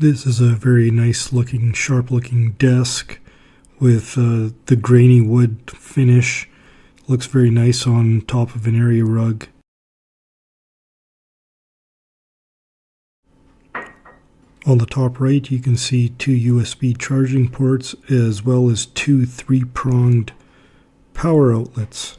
This is a very nice looking, sharp looking desk with the grainy wood finish. Looks very nice on top of an area rug. On the top right you can see two USB charging ports as well as two 3-pronged power outlets.